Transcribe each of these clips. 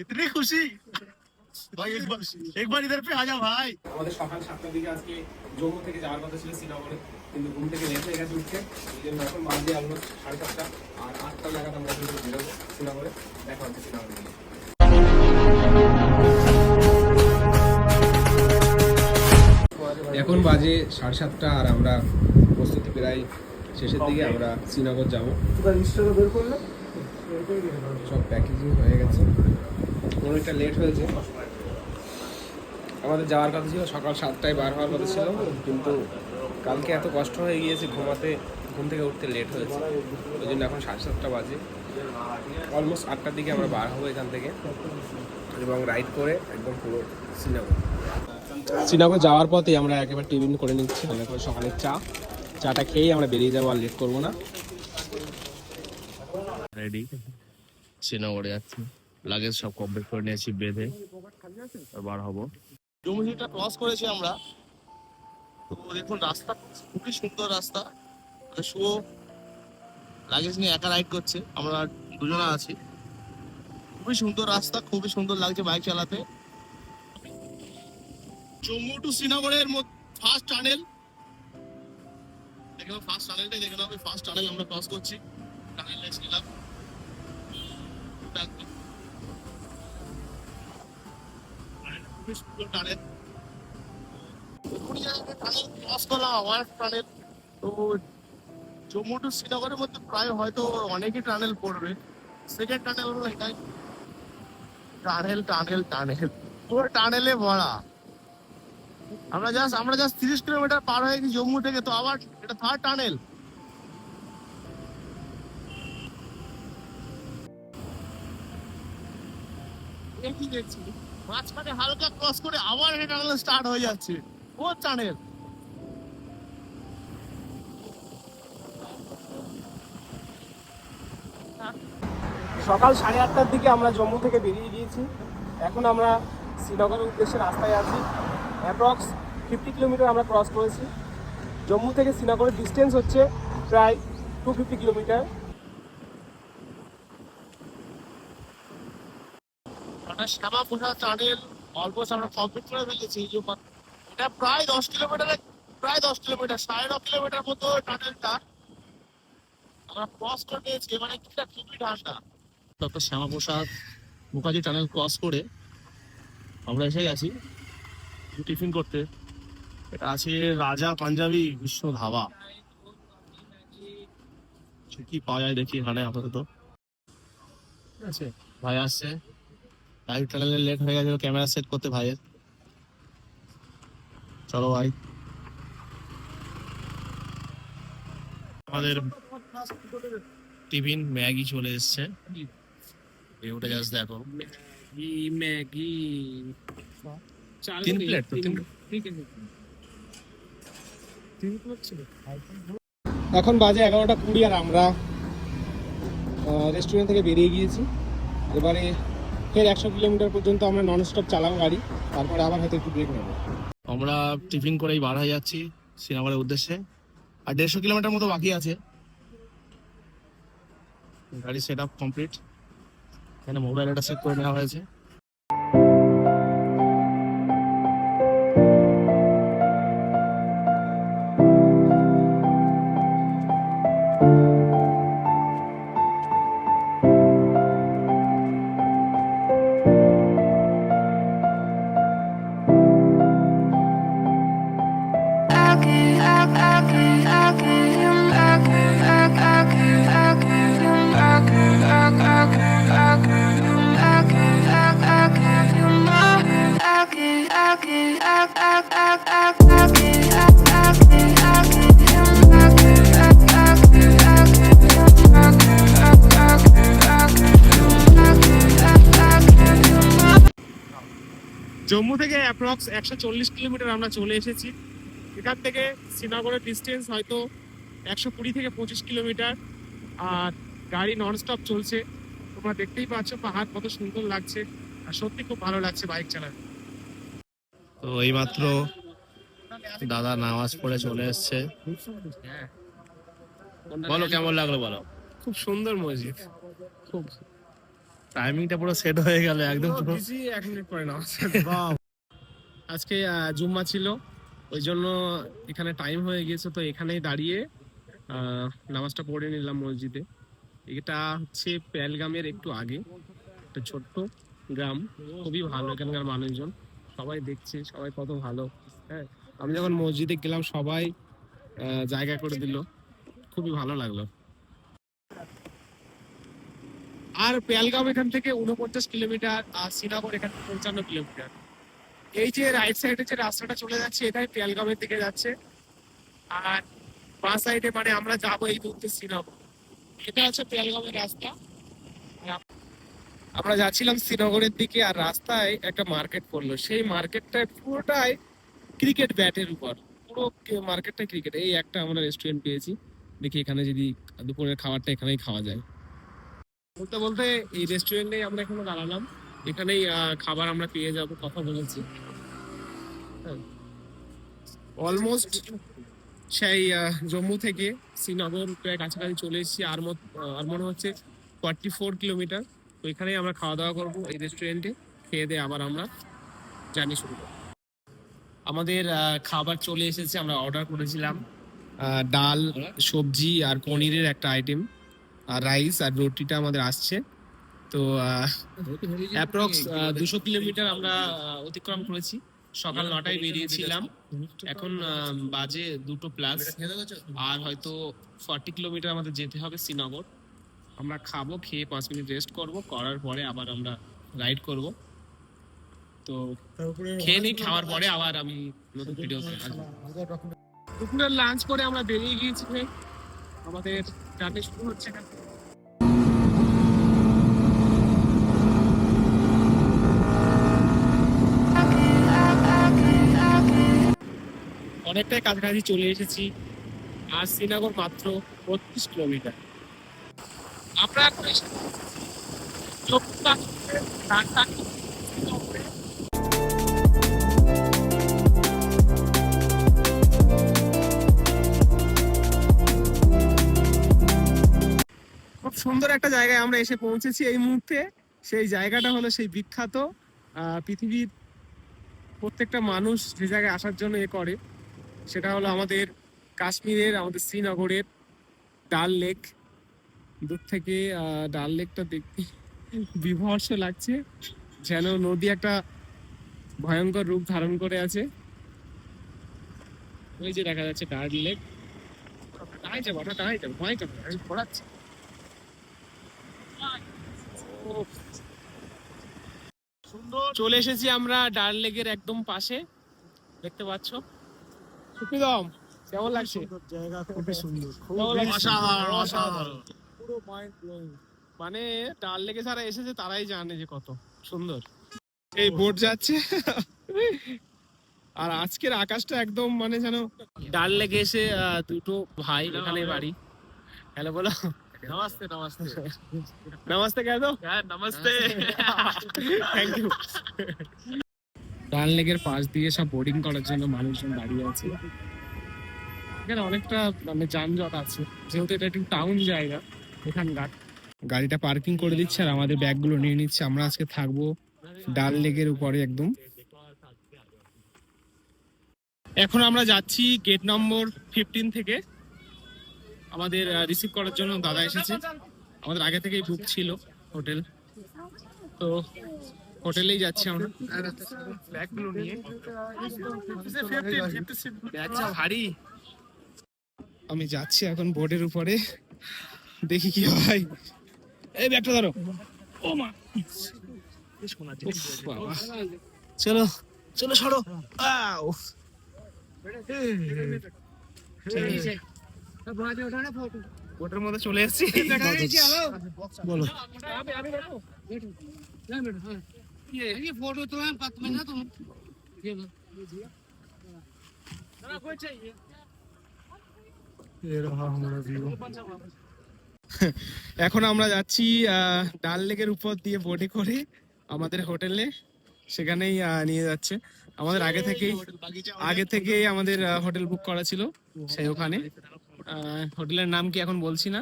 इतनी खुशी भाई, एक बार इधर पे आ जा भाई। আমাদের সকাল 7টার দিকে আজকে জম্মু থেকে যাওয়ার কথা ছিল শ্রীনগরে, কিন্তু ঘুম থেকে লেট হয়ে গেছে উঠতে। এই জন্য এখন বাজে অলমোস্ট 7:30, আর 8টা নাগাদ আমরা কিন্তু বেরোবো শ্রীনগরে। দেখা হচ্ছে শ্রীনগরে গিয়ে। এখন বাজে 7:30 আর আমরা প্রস্তুতি প্রায় শেষের দিকে। আমরা শ্রীনগর যাবো। সব প্যাকেজিং হয়ে গেছে, অনেকটা লেট হয়েছে। আমাদের যাওয়ার কথা ছিল সকাল 7টায় বার হওয়ার কথা ছিল, কিন্তু কালকে এত কষ্ট হয়ে গিয়েছে ঘুম থেকে উঠতে লেট হয়েছে। ওই জন্য এখন 7:30 বাজে, অলমোস্ট 8টার দিকে আমরা বার হবো এখান থেকে, এবং রাইড করে একদম পুরো শ্রীনগর যাওয়ার পথে আমরা একেবারে টিফিন করে নিচ্ছি। আমরা করে সকালের চাটা খেয়েই আমরা বেরিয়ে যাবো, আর লেট করবো না। রেডি, শ্রীনগরে যাচ্ছি। লাগেজ সব কমপ্লিট করে নিয়েছি, বেঁধে বার হবো। জম্মুটা ক্রস করেছি আমরা। তো দেখুন রাস্তা খুবই সুন্দর রাস্তা। শুভ লাগেজ নিয়ে একা রাইড করছে, আমরা দুজনে আছি। খুবই সুন্দর রাস্তা, খুবই সুন্দর লাগছে বাইক চালাতে। জম্মু টু শ্রীনগরের ফার্স্ট টানেল, দেখলাম ফার্স্ট টানেলটাই দেখলাম। ফার্স্ট টানেল আমরা ক্রস করছি, টানেল এসেছিলাম। টানেল ক্রস করলাম আমার টানেল। তো জম্মু টু শ্রীনগরের মধ্যে প্রায় হয়তো অনেকই টানেল পড়বে। সেকেন্ড টানেল হলো এটাই। টানেল টানেল টানেল পুরো টানেলে ভরা। আমরা জাস্ট 30 কিলোমিটার পার হয়ে গেছি জম্মু থেকে, তো আবার এটা থার্ড টানেল। কি দেখছি মাঝখানে হালকা ক্রস করে আবার এটা টানেল স্টার্ট হয়ে যাচ্ছে। ও টানেল সকাল 8:30টার দিকে আমরা জম্মু থেকে বেরিয়ে গিয়েছি। এখন আমরা শ্রীনগরের উদ্দেশ্যে রাস্তায় আছি। অ্যাপ্রক্স 50 কিলোমিটার আমরা ক্রস করেছি। জম্মু থেকে শ্রীনগরের ডিস্টেন্স হচ্ছে প্রায় 250 কিলোমিটার। শ্যামা প্রসাদ টানেল অলমোস্ট আমরা কমপ্লিট করে ফেলেছি। এটা প্রায় 10 কিলোমিটার, 9.5 কিলোমিটার মতো টানেলটা আমরা ক্রস করে নিয়েছি। মানে কিছুটা খুবই ঠান্ডা। Doctor Shyama Prasad Mukherjee tunnel cross করে আমরা এসে গেছি টিফিন করতে। এটা আছে রাজা পাঞ্জাবি বিশ্ব ধাবা। কি পাওয়া যায় দেখি এখানে আপাতত। ঠিক আছে, ভাই আসছে। লাইভ টানেলে লেট হয়ে গেছে, ক্যামেরা সেট করতে ভাইয়ের। চলো ভাই, আমাদের টিফিন ম্যাগি চলে এসছে। ওটা জাস্ট দেখো, ম্যাগি 3 প্লেট তো এখন বাজে 11:20 আর আমরা রেস্টুরেন্ট থেকে বেরিয়ে গিয়েছি। এবারে ফের 100 কিলোমিটার পর্যন্ত আমরা নন স্টপ চালাবো গাড়ি, তারপরে আবার হয়তো একটু ব্রেক নেবো। আমরা টিফিন করেই বার হয়ে যাচ্ছি শ্রীনগরের উদ্দেশ্যে। আর 150 কিলোমিটার মতো বাকি আছে। গাড়ি সেট আপ কমপ্লিট। এখানে মোবাইল এটা সেট করে নেওয়া হয়েছে। জম্মু থেকে অ্যাপ্রক্স 140 কিলোমিটার আমরা চলে এসেছি। এখান থেকে শ্রীনগরের ডিস্টেন্স হয়তো 120 থেকে 25 কিলোমিটার। আর গাড়ি ননস্টপ চলছে, তোমরা দেখতেই পাচ্ছ পাহাড় কত সুন্দর লাগছে। আর সত্যি খুব ভালো লাগছে বাইক চালাতে। তো এইমাত্র দাদা নামাজ পড়ে চলে এসছে। বলো কেমন লাগলো বলো। খুব সুন্দর মসজিদ, খুব টাইমিংটা পুরো সেট হয়ে গেল একদম পুরো। দিছি 1 মিনিট পরে নামাজ। আজকে জুম্মা ছিল, ওই জন্য এখানে টাইম হয়ে গেছে, তো এখানেই দাঁড়িয়ে নামাজটা পড়ে নিলাম মসজিদে। এটা হচ্ছে পেহেলগামের একটু আগে একটা ছোট্ট গ্রাম, খুবই ভালো এখানকার মানুষজন, সবাই দেখছে সবাই কত ভালো। হ্যাঁ, আমি যখন মসজিদে গেলাম সবাই জায়গা করে দিল, খুবই ভালো লাগলো। আর পেহেলগাম এখান থেকে 49 কিলোমিটার, আর শ্রীনগর এখান থেকে 55 কিলোমিটার। এই যে রাইট সাইডে যে রাস্তাটা চলে যাচ্ছে এটাই পেহেলগামের দিকে যাচ্ছে, আর বাঁ সাইডে মানে আমরা যাবো এই মুহূর্তে শ্রীনগর। এটা হচ্ছে পেহেলগামের রাস্তা। আমরা যাচ্ছিলাম শ্রীনগরের দিকে, আর রাস্তায় একটা মার্কেট পড়লো, সেই মার্কেটটা পুরোটাই ক্রিকেট ব্যাটের উপর, পুরো মার্কেটটা ক্রিকেট। এই একটা আমরা রেস্টুরেন্ট পেয়েছি, দেখি এখানে যদি দুপুরের খাবারটা এখানেই খাওয়া যায়। বলতে বলতে এই রেস্টুরেন্টে আমরা এখানে দাঁড়ালাম, এখানেই খাবার আমরা পেয়ে যাবো, কথা বলেছি। অলমোস্ট সেই জম্মু থেকে শ্রীনগর প্রায় কাছাকাছি চলে এসেছি, আর মনে হচ্ছে 44 কিলোমিটার। তো এখানেই আমরা খাওয়া দাওয়া করবো এই রেস্টুরেন্টে, খেয়ে দিয়ে আবার আমরা জার্নি শুরু করবো। আমাদের খাবার চলে এসেছে, আমরা অর্ডার করেছিলাম ডাল, সবজি আর পনিরের একটা আইটেম, আর রাইস আর রুটিটা আমাদের আসছে। তো অ্যাপ্রক্স 200 কিলোমিটার আমরা অতিক্রম করেছি। সকাল 9টায় বেরিয়েছিলাম, এখন বাজে 2:00+, আর হয়তো 40 কিলোমিটার আমাদের যেতে হবে শ্রীনগর। আমরা খাবো, খেয়ে 5 মিনিট রেস্ট করবো, করার পরে আবার আমরা রাইড করব। তো খেয়ে নিই, খাওয়ার পরে আবার আমি নতুন ভিডিও আসবো। দুপুরের লাঞ্চ করে আমরা বেরিয়ে গিয়েছি, আমাদের জার্নি শুরু হচ্ছে এখান থেকে। অনেকটাই কাছাকাছি চলে এসেছি, আর শ্রীনগর মাত্র 32 কিলোমিটার। আমরা এখন খুব সুন্দর একটা জায়গায় আমরা এসে পৌঁছেছি এই মুহূর্তে। সেই জায়গাটা হলো সেই বিখ্যাত, পৃথিবীর প্রত্যেকটা মানুষ যে জায়গায় আসার জন্য করে, সেটা হলো আমাদের কাশ্মীরের, আমাদের শ্রীনগরের ডাল লেক। দূর থেকে ডাল লেকটা দেখতে বিভৎস লাগছে, যেন নদী একটা ভয়ঙ্কর রূপ ধারণ করে আছে। ওই যে দেখা যাচ্ছে ডাল লেক। চলে এসেছি আমরা ডাল লেকের একদম পাশে, দেখতে পাচ্ছ। সুপ্রিদম, কেমন লাগছে? জায়গা খুবই সুন্দর, অসাধারণ, অসাধারণ। পুরো মাইন্ড ব্লোয়িং। মানে ডাল লেকে যারা এসেছে তারাই জানে যে কত সুন্দর। এই বোট যাচ্ছে, আর আজকের আকাশটা একদম মানে যেন। ডাল লেকে এসে দুটো ভাই এখানে বাড়ি। হ্যালো বলো। নমস্তে, নমস্তে। নমস্তে কে দো। হ্যাঁ, নমস্তে। Thank you. ডাল লেকের পাশ দিয়ে সব বোটিং করার জন্য মানুষজন দাঁড়িয়ে আছে। এখানে অনেকটা মানে যানজট আছে, যেহেতু এটা একটু টাউন জায়গা এখানকার। গাড়িটা পার্কিং করে দিচ্ছে আর আমাদের ব্যাগগুলো নিয়ে নিচ্ছে। আমরা আজকে থাকবো ডাল লেকের উপরে একদম। এখন আমরা যাচ্ছি গেট নম্বর 15 থেকে। আমাদের রিসিভ করার জন্য দাদা এসেছে, আমাদের আগে থেকেই বুক ছিল হোটেল, তো হোটেলেই যাচ্ছি আমরা ব্যাগগুলো নিয়ে। ব্যাগটা ভারী। আমি যাচ্ছি এখন বোর্ডের উপরে, দেখি কি হয়। এই ব্যাগটা ধরো। ও মা, উফ, বাবা। চলো চলো, সরো। বোটের মধ্যে চলে এসেছি। বলো। फोटो तो है पत में ना तुम ये रहा हमारा व्यू। এখন আমরা যাচ্ছি ডাল লেকের উপর দিয়ে বোটে করে আমাদের হোটেলে, সেখানেই নিয়ে যাচ্ছে। আমাদের আগে থেকেই আমাদের হোটেল বুক করা ছিল, সেই ওখানে। হোটেলের নাম কি এখন বলছি না,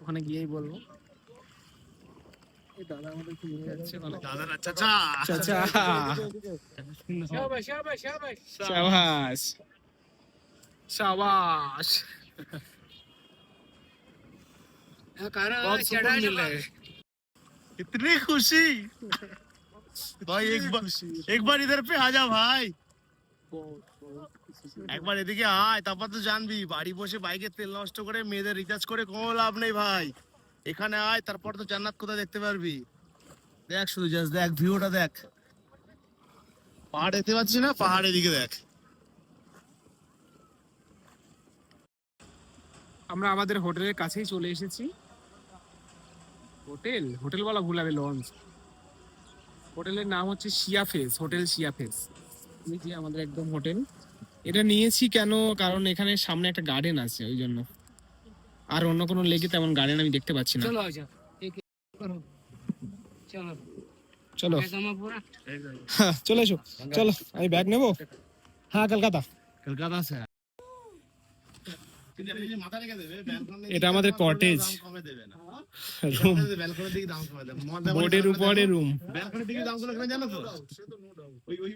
ওখানে গিয়েই বলবো। দাদা আমাদেরকে নিয়ে যাচ্ছে ভালো। দাদা চাচা চাচা शाबाश शाबाश शाबाश শাবাশ শাবাশ कारा बहुत सुकून चढ़ा मिल रहा है। इतनी खुशी भाई एक बार इधर पे आ जा भाई একবার এদিকে আয়, তারপর তো জানবি বাড়ি বসে বাইকে তেল নষ্ট করে মেয়েদের রিচার্জ করে কোনো লাভ নেই ভাই। এখানে আয়, তারপর তো জান্নাত কোথায় দেখতে পারবি। দেখ শুধু জাস্ট দেখ ভিউটা দেখ, পাহাড় দেখতে পাচ্ছিস না, পাহাড় এদিকে দেখ। আমরা আমাদের হোটেলের কাছেই চলে এসেছি। হোটেল বলা ভুল হবে, লঞ্চ। হোটেলের নাম হচ্ছে শিয়াফেজ, হোটেল শিয়াফেজ। এই যে আমাদের একদম হোটেল। এটা নিয়েছি কেন, কারণ এখানে সামনে একটা গার্ডেন আছে, ওই জন্য। আর অন্য কোনো লেকে তেমন গার্ডেন আমি দেখতে পাচ্ছি না। चलो आजा एक करो चलो চলো पैजामा पूरा হ্যাঁ, চলে এসো। চলো আমি ব্যাগ নেবো। হ্যাঁ, কলকাতা। কলকাতা সে মাথা রেখে দেবে, এটা আমাদের cottage। কমে দেবে না, রুম, ব্যালকনির দিকে দাম কমে দেবে। বোর্ডের উপরে রুম। ব্যালকনির দিকে দাম গুলো কেন জানো তো? ওই